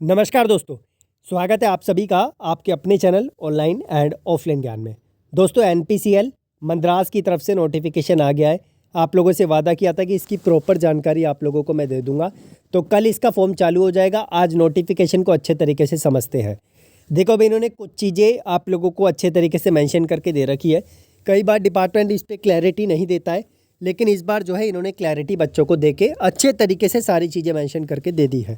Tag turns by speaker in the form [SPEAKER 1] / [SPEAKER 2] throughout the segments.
[SPEAKER 1] नमस्कार दोस्तों, स्वागत है आप सभी का आपके अपने चैनल ऑनलाइन एंड ऑफलाइन ज्ञान में। दोस्तों एनपीसीएल मद्रास की तरफ से नोटिफिकेशन आ गया है। आप लोगों से वादा किया था कि इसकी प्रॉपर जानकारी आप लोगों को मैं दे दूंगा, तो कल इसका फॉर्म चालू हो जाएगा। आज नोटिफिकेशन को अच्छे तरीके से समझते हैं। देखो भाई, इन्होंने कुछ चीज़ें आप लोगों को अच्छे तरीके से मेंशन करके दे रखी है। कई बार डिपार्टमेंट इस पर क्लैरिटी नहीं देता है, लेकिन इस बार जो है इन्होंने क्लैरिटी बच्चों को दे के अच्छे तरीके से सारी चीज़ें मेंशन करके दे दी है।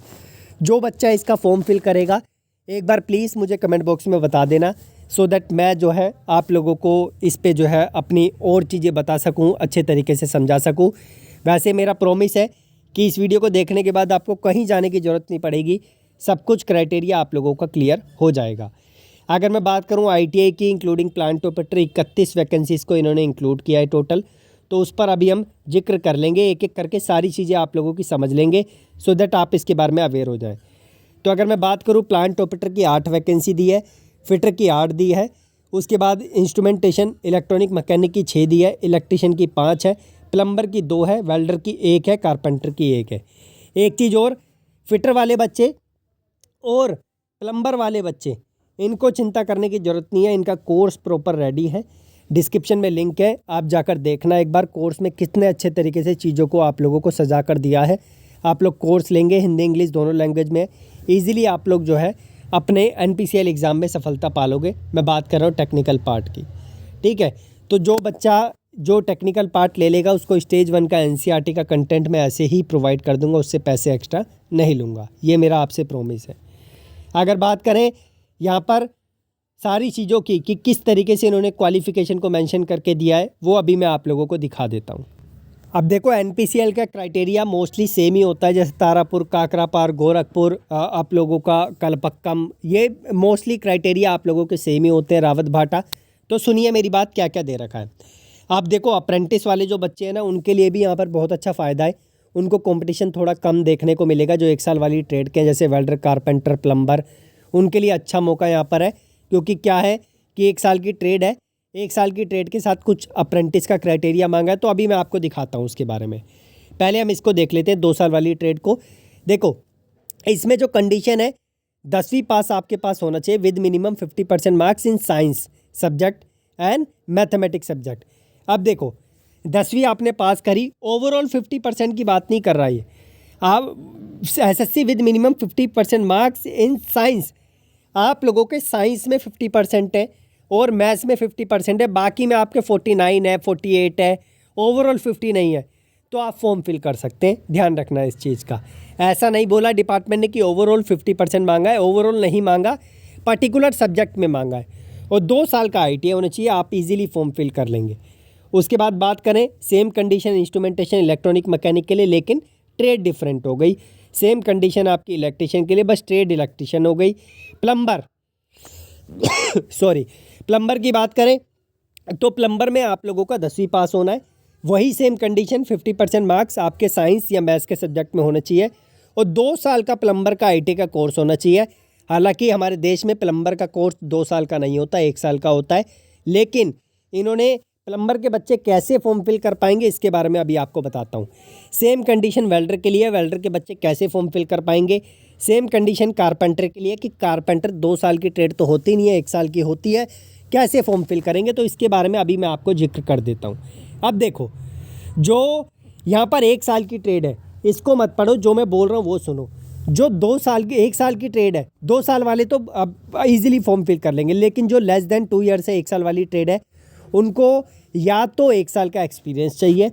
[SPEAKER 1] जो बच्चा इसका फॉर्म फिल करेगा, एक बार प्लीज़ मुझे कमेंट बॉक्स में बता देना, सो दैट मैं जो है आप लोगों को इस पे जो है अपनी और चीज़ें बता सकूं, अच्छे तरीके से समझा सकूं। वैसे मेरा प्रॉमिस है कि इस वीडियो को देखने के बाद आपको कहीं जाने की ज़रूरत नहीं पड़ेगी। सब कुछ क्राइटेरिया आप लोगों का क्लियर हो जाएगा। अगर मैं बात करूँ आईटीआई की, इंक्लूडिंग प्लांट ऑपरेटर, 31 वैकेंसीज़ को इन्होंने इंक्लूड किया है टोटल। तो उस पर अभी हम जिक्र कर लेंगे, एक एक करके सारी चीज़ें आप लोगों की समझ लेंगे, सो दैट आप इसके बारे में अवेयर हो जाए। तो अगर मैं बात करूँ, प्लांट ऑपरेटर की 8 वैकेंसी दी है, फिटर की 8 दी है, उसके बाद इंस्ट्रूमेंटेशन इलेक्ट्रॉनिक मैकेनिक की 6 दी है, इलेक्ट्रिशियन की 5 है, प्लम्बर की 2 है, वेल्डर की 1 है, कारपेंटर की 1 है। एक चीज़ और, फिटर वाले बच्चे और प्लम्बर वाले बच्चे, इनको चिंता करने की ज़रूरत नहीं है। इनका कोर्स प्रॉपर रेडी है, डिस्क्रिप्शन में लिंक है, आप जाकर देखना एक बार कोर्स में कितने अच्छे तरीके से चीज़ों को आप लोगों को सजा कर दिया है। आप लोग कोर्स लेंगे, हिंदी इंग्लिश दोनों लैंग्वेज में, ईजिली आप लोग जो है अपने एनपीसीएल एग्ज़ाम में सफलता पालोगे। मैं बात कर रहा हूँ टेक्निकल पार्ट की, ठीक है। तो जो बच्चा जो टेक्निकल पार्ट ले लेगा, उसको स्टेज 1 का एनसीईआरटी का कंटेंट मैं ऐसे ही प्रोवाइड कर दूंगा, उससे पैसे एक्स्ट्रा नहीं लूँगा, ये मेरा आपसे प्रॉमिस है। अगर बात करें यहाँ पर सारी चीज़ों की कि किस तरीके से इन्होंने क्वालिफ़िकेशन को मेंशन करके दिया है, वो अभी मैं आप लोगों को दिखा देता हूँ। अब देखो, एनपीसीएल का क्राइटेरिया मोस्टली सेम ही होता है, जैसे तारापुर, काकरापार, गोरखपुर, आप लोगों का कलपक्कम, ये मोस्टली क्राइटेरिया आप लोगों के सेम ही होते हैं, रावत भाटा। तो सुनिए मेरी बात, क्या क्या दे रखा है। आप देखो, अप्रेंटिस वाले जो बच्चे हैं ना, उनके लिए भी यहाँ पर बहुत अच्छा फ़ायदा है। उनको कंपटीशन थोड़ा कम देखने को मिलेगा। जो 1 साल वाली ट्रेड के हैं, जैसे वेल्डर, कारपेंटर, प्लम्बर, उनके लिए अच्छा मौका यहाँ पर है। क्योंकि क्या है कि 1 साल की ट्रेड है, 1 साल की ट्रेड के साथ कुछ अप्रेंटिस का क्राइटेरिया मांगा है, तो अभी मैं आपको दिखाता हूँ उसके बारे में। पहले हम इसको देख लेते हैं 2 साल वाली ट्रेड को। देखो, इसमें जो कंडीशन है, 10वीं पास आपके पास होना चाहिए with minimum 50% marks in science subject and mathematics subject. अब देखो, 10वीं आपने पास करी, ओवरऑल 50% की बात नहीं कर रहा है। आप SSC with minimum 50% marks in science, आप लोगों के साइंस में 50% है और मैथ्स में 50% है, बाकी में आपके 49 है, 48 है, ओवरऑल 50 नहीं है, तो आप फॉर्म फिल कर सकते हैं। ध्यान रखना है इस चीज़ का। ऐसा नहीं बोला डिपार्टमेंट ने कि ओवरऑल 50% मांगा है, ओवरऑल नहीं मांगा, पर्टिकुलर सब्जेक्ट में मांगा है। और 2 साल का आईटीआई होना चाहिए, आप इजीली फॉर्म फिल कर लेंगे। उसके बाद बात करें, same condition instrumentation electronic mechanic के लिए, लेकिन ट्रेड डिफरेंट हो गई। सेम कंडीशन आपकी इलेक्ट्रिशियन के लिए, बस ट्रेड इलेक्ट्रिशियन हो गई। प्लम्बर सॉरी, प्लम्बर की बात करें तो प्लम्बर में आप लोगों का 10वीं पास होना है। वही सेम कंडीशन, 50% मार्क्स आपके साइंस या मैथ्स के सब्जेक्ट में होना चाहिए और 2 साल का प्लम्बर का आईटी का कोर्स होना चाहिए। हालांकि हमारे देश में प्लम्बर का कोर्स 2 साल का नहीं होता, 1 साल का होता है। लेकिन इन्होंने प्लम्बर के बच्चे कैसे फॉर्म फिल कर पाएंगे, इसके बारे में अभी आपको बताता हूँ। सेम कंडीशन वेल्डर के लिए, वेल्डर के बच्चे कैसे फॉर्म फिल कर पाएंगे। सेम कंडीशन कारपेंटर के लिए कि कारपेंटर 2 साल की ट्रेड तो होती नहीं है, 1 साल की होती है, कैसे फॉर्म फिल करेंगे, तो इसके बारे में अभी मैं आपको जिक्र कर देता हूँ। अब देखो, जो यहाँ पर 1 साल की ट्रेड है, इसको मत पढ़ो, जो मैं बोल रहा हूँ वो सुनो। जो 2 साल की 1 साल की ट्रेड है, 2 साल वाले तो अब ईजिली फॉर्म फिल कर लेंगे, लेकिन जो लेस देन 2 ईयर से 1 साल वाली ट्रेड है, उनको या तो 1 साल का एक्सपीरियंस चाहिए।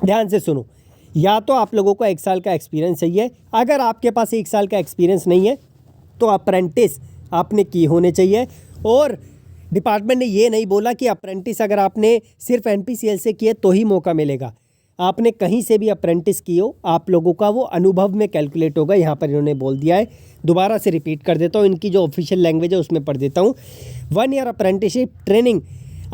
[SPEAKER 1] ध्यान से सुनो, या तो आप लोगों को 1 साल का एक्सपीरियंस चाहिए। अगर आपके पास 1 साल का एक्सपीरियंस नहीं है, तो अप्रेंटिस आपने की होने चाहिए। और डिपार्टमेंट ने ये नहीं बोला कि अप्रेंटिस अगर आपने सिर्फ एनपीसीएल से किए तो ही मौका मिलेगा। आपने कहीं से भी अप्रेंटिस की हो, आप लोगों का वो अनुभव में कैलकुलेट होगा। यहाँ पर इन्होंने बोल दिया है, दोबारा से रिपीट कर देता हूँ, इनकी जो ऑफिशियल लैंग्वेज है उसमें पढ़ देता हूँ। 1 year apprenticeship training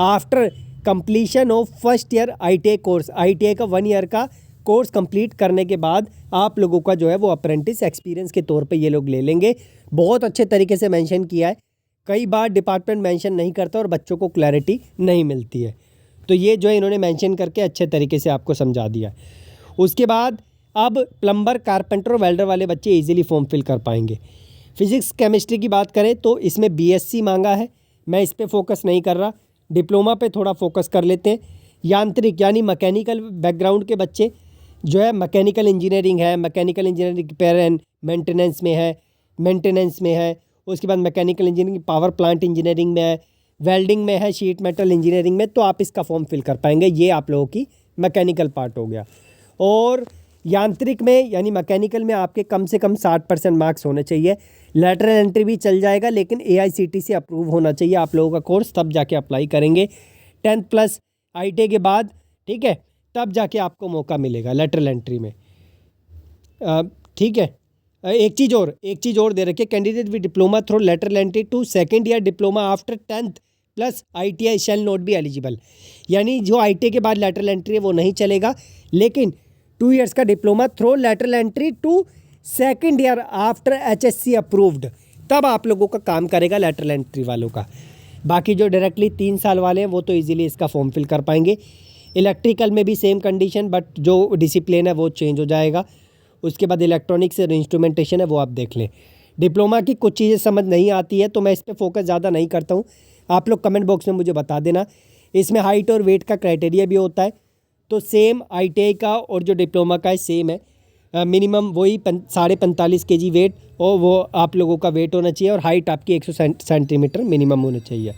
[SPEAKER 1] after completion of first year ITI course. ITI का 1 ईयर का कोर्स कंप्लीट करने के बाद आप लोगों का जो है वो अप्रेंटिस एक्सपीरियंस के तौर पे ये लोग ले लेंगे। बहुत अच्छे तरीके से मेंशन किया है। कई बार डिपार्टमेंट मेंशन नहीं करता और बच्चों को क्लैरिटी नहीं मिलती है, तो ये जो है इन्होंने मेंशन करके अच्छे तरीके से आपको समझा दिया। उसके बाद अब प्लम्बर, कारपेंटर और वेल्डर वाले बच्चे इजीली फॉर्म फिल कर पाएंगे। फिज़िक्स केमिस्ट्री की बात करें तो इसमें बीएससी मांगा है, मैं इस पे फोकस नहीं कर रहा, डिप्लोमा पे थोड़ा फोकस कर लेते हैं। यांत्रिक यानी मैकेनिकल बैकग्राउंड के बच्चे जो है, मैकेनिकल इंजीनियरिंग है, mechanical engineering repair and maintenance में है, उसके बाद mechanical engineering power plant engineering में है, वेल्डिंग में है, शीट मेटल इंजीनियरिंग में, तो आप इसका फॉर्म फिल कर पाएंगे। ये आप लोगों की मैकेनिकल पार्ट हो गया। और यांत्रिक में यानी मैकेनिकल में आपके कम से कम 60% मार्क्स होने चाहिए। लेटरल एंट्री भी चल जाएगा, लेकिन AICTE से अप्रूव होना चाहिए आप लोगों का कोर्स, तब जाके अप्लाई करेंगे 10th प्लस ITA के बाद, ठीक है, तब जाके आपको मौका मिलेगा लेटरल एंट्री में। ठीक है, एक चीज़ और दे रखी है, candidate with diploma through lateral entry to second year diploma after 10th plus ITI shall not be eligible. यानी जो ITA के बाद लेटरल एंट्री है वो नहीं चलेगा, लेकिन 2 इयर्स का diploma through lateral entry to second year after HSC approved, तब आप लोगों का काम करेगा लेटरल एंट्री वालों का। बाकी जो डायरेक्टली 3 साल वाले हैं वो तो इजीली इसका फॉर्म फिल कर पाएंगे। इलेक्ट्रिकल में भी सेम कंडीशन, बट जो डिसिप्लिन है वो चेंज हो जाएगा। उसके बाद इलेक्ट्रॉनिक्स और इंस्ट्रूमेंटेशन है वो आप देख लें। डिप्लोमा की कुछ चीज़ें समझ नहीं आती है तो मैं इस पर फोकस ज़्यादा नहीं करता हूँ, आप लोग कमेंट बॉक्स में मुझे बता देना। इसमें हाइट और वेट का क्राइटेरिया भी होता है, तो सेम ITI का और जो डिप्लोमा का है सेम है। मिनिमम वही 45.5 kg वेट, और वो आप लोगों का वेट होना चाहिए, और हाइट आपकी 100 सेंटीमीटर मिनिमम होना चाहिए।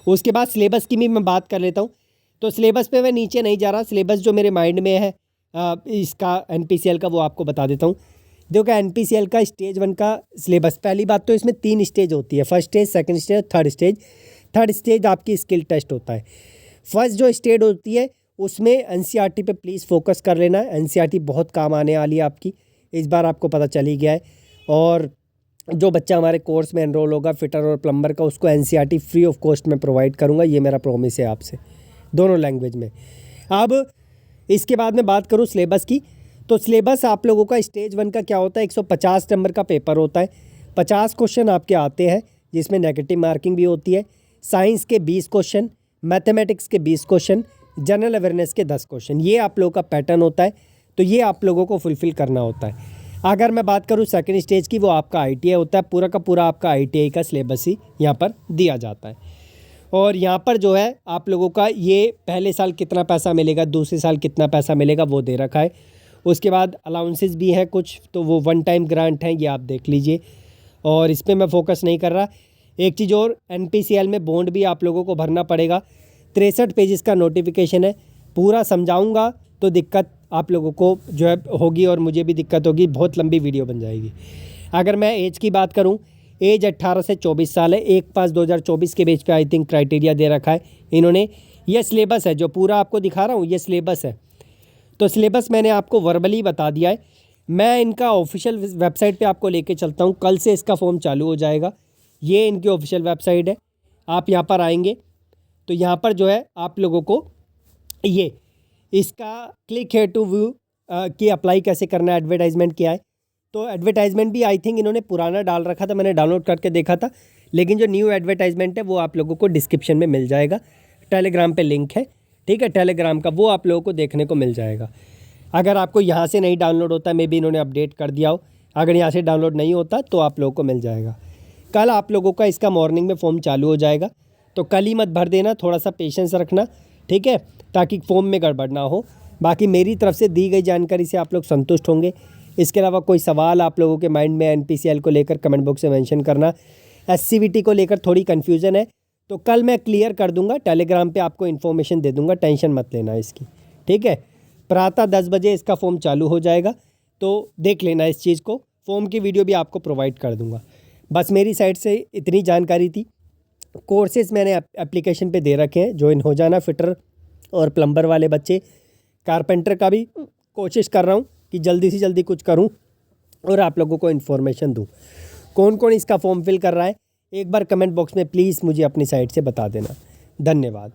[SPEAKER 1] उसके बाद सिलेबस की भी मैं बात कर लेता हूँ। तो सिलेबस पे मैं नीचे नहीं जा रहा, सिलेबस जो मेरे माइंड में है इसका NPCL का वो आपको बता देता हूँ। देखो NPCL का स्टेज 1 का सिलेबस, पहली बात तो इसमें 3 स्टेज होती है, first stage, second stage, third stage. Third stage आपकी स्किल टेस्ट होता है। फर्स्ट जो स्टेज होती है उसमें NCERT पे प्लीज़ फोकस कर लेना। NCERT बहुत काम आने वाली है आपकी, इस बार आपको पता चल ही गया है। और जो बच्चा हमारे कोर्स में एनरोल होगा फिटर और प्लम्बर का, उसको NCERT फ्री ऑफ कॉस्ट में प्रोवाइड करूँगा, ये मेरा प्रॉमिस है आपसे, दोनों लैंग्वेज में। अब इसके बाद मैं बात करूँ सिलेबस की, तो सिलेबस आप लोगों का स्टेज 1 का क्या होता है, 150 नंबर का पेपर होता है, 50 क्वेश्चन आपके आते हैं जिसमें नेगेटिव मार्किंग भी होती है। साइंस के 20 क्वेश्चन, मैथमेटिक्स के 20 क्वेश्चन, जनरल अवेयरनेस के 10 क्वेश्चन, ये आप लोगों का पैटर्न होता है। तो ये आप लोगों को फुलफ़िल करना होता है। अगर मैं बात करूँ सेकंड स्टेज की, वो आपका ITI होता है, पूरा का पूरा आपका ITI का सिलेबस ही यहाँ पर दिया जाता है। और यहाँ पर जो है आप लोगों का ये पहले साल कितना पैसा मिलेगा, दूसरे साल कितना पैसा मिलेगा वो दे रखा है। उसके बाद अलाउंसेस भी हैं कुछ, तो वो 1 टाइम ग्रांट हैं, ये आप देख लीजिए। और इस पर मैं फोकस नहीं कर रहा। एक चीज़ और, NPCL में बॉन्ड भी आप लोगों को भरना पड़ेगा। 63 पेजेस का नोटिफिकेशन है, पूरा समझाऊंगा तो दिक्कत आप लोगों को जो है होगी, और मुझे भी दिक्कत होगी, बहुत लंबी वीडियो बन जाएगी। अगर मैं एज की बात करूं, एज 18 से 24 साल है। 1/5/2024 के बेच पे आई थिंक क्राइटेरिया दे रखा है इन्होंने। ये सिलेबस है जो पूरा आपको दिखा रहा हूँ, ये सिलेबस है। तो सिलेबस मैंने आपको वर्बली बता दिया है। मैं इनका ऑफिशियल वेबसाइट पे आपको लेके चलता हूँ, कल से इसका फॉर्म चालू हो जाएगा। ये इनकी ऑफिशियल वेबसाइट है, आप यहाँ पर आएंगे तो यहाँ पर जो है आप लोगों को ये इसका क्लिक है टू व्यू कि अप्लाई कैसे करना है, एडवर्टाइजमेंट क्या है। तो एडवर्टाइजमेंट भी आई थिंक इन्होंने पुराना डाल रखा था, मैंने डाउनलोड करके देखा था, लेकिन जो न्यू एडवर्टाइजमेंट है वो आप लोगों को डिस्क्रिप्शन में मिल जाएगा। टेलीग्राम पे लिंक है, ठीक है, टेलीग्राम का, वो आप लोगों को देखने को मिल जाएगा। अगर आपको यहाँ से नहीं डाउनलोड होता, मे बी इन्होंने अपडेट कर दिया हो, अगर यहाँ से डाउनलोड नहीं होता तो आप लोगों को मिल जाएगा। कल आप लोगों का इसका मॉर्निंग में फॉर्म चालू हो जाएगा, तो कल ही मत भर देना, थोड़ा सा पेशेंस रखना, ठीक है, ताकि फॉर्म में गड़बड़ ना हो। बाकी मेरी तरफ से दी गई जानकारी से आप लोग संतुष्ट होंगे। इसके अलावा कोई सवाल आप लोगों के माइंड में NPCL को लेकर कमेंट बॉक्स में मेंशन करना। SCVT को लेकर थोड़ी कन्फ्यूज़न है तो कल मैं क्लियर कर दूंगा, टेलीग्राम पे आपको इन्फॉर्मेशन दे दूंगा, टेंशन मत लेना इसकी, ठीक है। प्रातः 10 बजे इसका फॉर्म चालू हो जाएगा, तो देख लेना इस चीज़ को। फॉर्म की वीडियो भी आपको प्रोवाइड कर दूंगा। बस मेरी साइड से इतनी जानकारी थी। कोर्सेज़ मैंने एप्लीकेशन पे दे रखे हैं, ज्वाइन हो जाना। फिटर और प्लम्बर वाले बच्चे, कारपेंटर का भी कोशिश कर रहा हूँ कि जल्दी से जल्दी कुछ करूँ और आप लोगों को इन्फॉर्मेशन दूँ। कौन कौन इसका फॉर्म फिल कर रहा है एक बार कमेंट बॉक्स में प्लीज़ मुझे अपनी साइड से बता देना। धन्यवाद।